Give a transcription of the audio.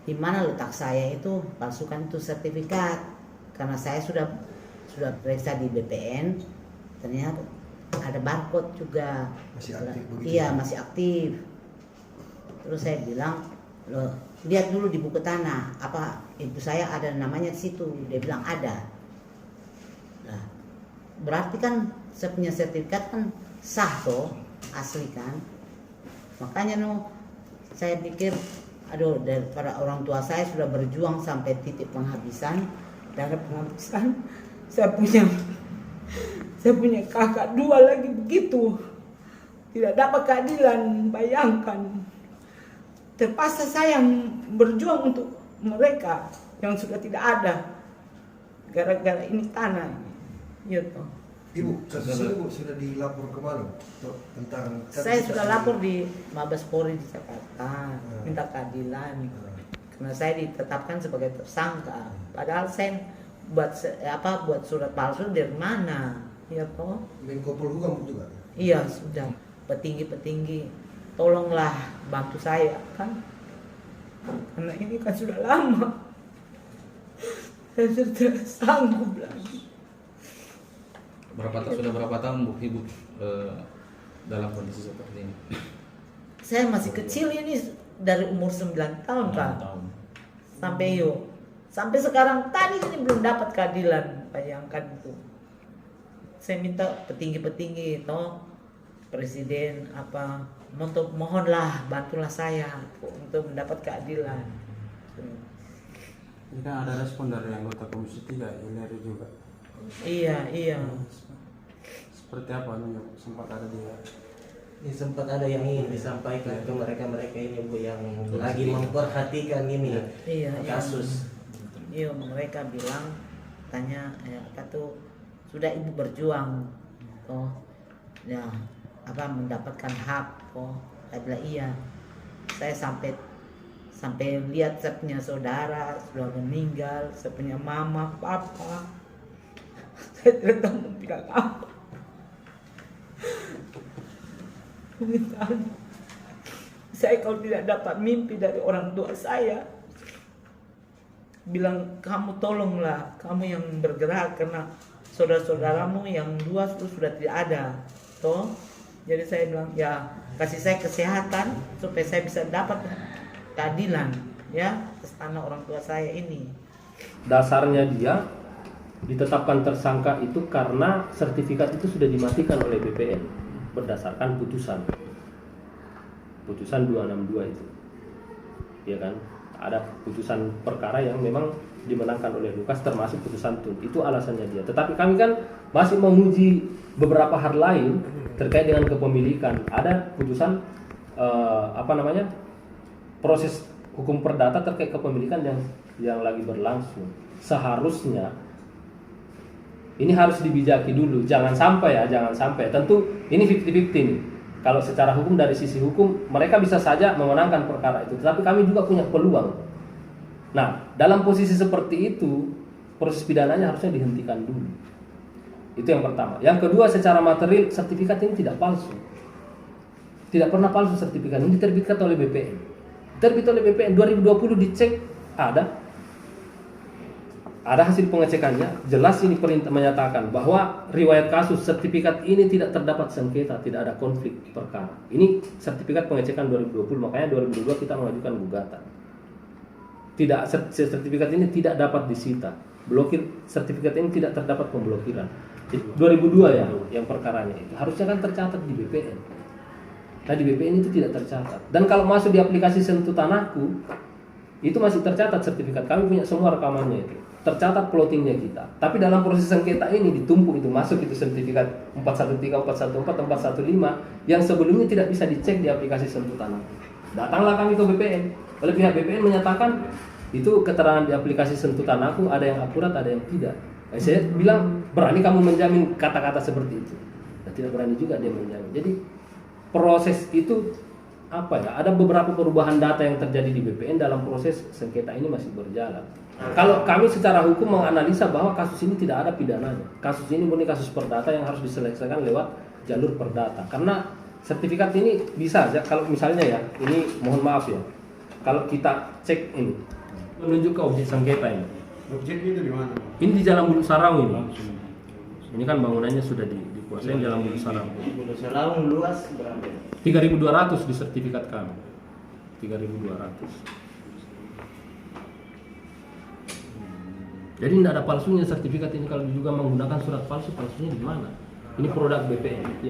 di mana letak saya itu palsukan itu sertifikat, karena saya sudah periksa di BPN, ternyata ada barcode juga. Masih aktif begitu? Iya, masih aktif. Terus saya bilang, loh, lihat dulu di buku tanah, apa ibu saya ada namanya di situ. Dia bilang ada. Nah, berarti kan saya punya sertifikat kan sah toh, asli kan. Makanya saya pikir, aduh, daripada orang tua saya sudah berjuang sampai titik penghabisan, darah penghabisan, saya punya kakak dua lagi begitu, tidak dapat keadilan. Bayangkan, terpaksa saya berjuang untuk mereka yang sudah tidak ada gara-gara ini tanah gitu. Ibu, kasus ini Bu, sudah dilapor ke mana tentang? Saya sudah lapor di Mabes Polri di Jakarta, minta keadilan. Karena saya ditetapkan sebagai tersangka, padahal saya buat surat palsu dari mana? Ya toh? Menko Polhukam juga. Iya, sudah. Petinggi-petinggi, tolonglah bantu saya kan. Karena ini kan sudah lama. Saya sudah tidak sanggup lagi. Sudah berapa tahun Bu Ibu dalam kondisi seperti ini? Saya masih kecil ini, dari umur 9 tahun kan. Sampai sekarang tadi ini belum dapat keadilan. Bayangkan itu. Saya minta petinggi-petinggi toh, presiden apa, mohonlah bantulah saya untuk mendapat keadilan. Ini kan ada respon dari anggota Komisi 3 ini juga. Iya. Seperti apa nih, sempat ada dia? Ini sempat ada yang ingin disampaikan ke mereka ini Bu, yang lagi memperhatikan ini kasus. Iya, mereka bilang, tanya sudah ibu berjuang toh, ya apa mendapatkan hak toh. Saya bilang iya. Saya sampai lihat saya punya saudara sudah meninggal, saya punya mama, papa. Saya tidak tahu mau bilang apa. Saya kalau tidak dapat mimpi dari orang tua saya, bilang kamu tolonglah, kamu yang bergerak, karena saudara-saudaramu yang dua sudah tidak ada toh. Jadi saya bilang ya, kasih saya kesehatan supaya saya bisa dapat keadilan ya atas tanah orang tua saya ini. Dasarnya dia ditetapkan tersangka itu karena sertifikat itu sudah dimatikan oleh BPN berdasarkan putusan 262 itu, ya kan? Ada putusan perkara yang memang dimenangkan oleh Lukas, termasuk putusan Tun. Itu alasannya dia. Tetapi kami kan masih menguji beberapa hal lain terkait dengan kepemilikan. Ada putusan proses hukum perdata terkait kepemilikan yang lagi berlangsung. Seharusnya ini harus dibijaki dulu, jangan sampai. Tentu ini 50-50 nih. Kalau secara hukum, dari sisi hukum mereka bisa saja memenangkan perkara itu, tetapi kami juga punya peluang. Nah, dalam posisi seperti itu, proses pidananya harusnya dihentikan dulu. Itu yang pertama. Yang kedua, secara material sertifikat ini tidak palsu. Tidak pernah palsu sertifikat ini, diterbitkan oleh BPN. Terbit oleh BPN 2020, dicek ada hasil pengecekannya, jelas ini perintah menyatakan bahwa riwayat kasus sertifikat ini tidak terdapat sengketa, tidak ada konflik perkara. Ini sertifikat pengecekan 2020, makanya 2022 kita mengajukan gugatan. Sertifikat ini tidak dapat disita, sertifikat ini tidak terdapat pemblokiran. 2002 ya, yang perkaranya itu harusnya kan tercatat di BPN. Nah, di BPN itu tidak tercatat. Dan kalau masuk di aplikasi Sentuh Tanahku, itu masih tercatat sertifikat. Kami punya semua rekamannya itu. Tercatat plottingnya kita. Tapi dalam proses sengketa ini ditumpuk, itu masuk itu sertifikat 413, 414, 415 yang sebelumnya tidak bisa dicek di aplikasi Sentuh Tanah. Datanglah kami ke BPN. Oleh pihak BPN menyatakan itu keterangan di aplikasi Sentuh Tanahku ada yang akurat, ada yang tidak. Saya bilang, berani kamu menjamin kata-kata seperti itu? Dan tidak berani juga dia menjamin. Jadi proses itu ada beberapa perubahan data yang terjadi di BPN dalam proses sengketa ini masih berjalan. Kalau kami secara hukum menganalisa bahwa kasus ini tidak ada pidananya. Kasus ini murni kasus perdata yang harus diselesaikan lewat jalur perdata. Karena sertifikat ini bisa, kalau misalnya ya, ini mohon maaf ya, Kalau kita cek ini, menunjuk ke objek sengketa ini. Objeknya itu di mana? Ini di Jalan Bulu Sarau ini. Ini kan bangunannya sudah dikuasai Jalan Bulu Sarau. Bulu Sarau luas berapa? 3.200 di sertifikat kami. 3.200. Jadi tidak ada palsunya sertifikat ini. Kalau juga menggunakan surat palsu, palsunya di mana? Ini produk BPN.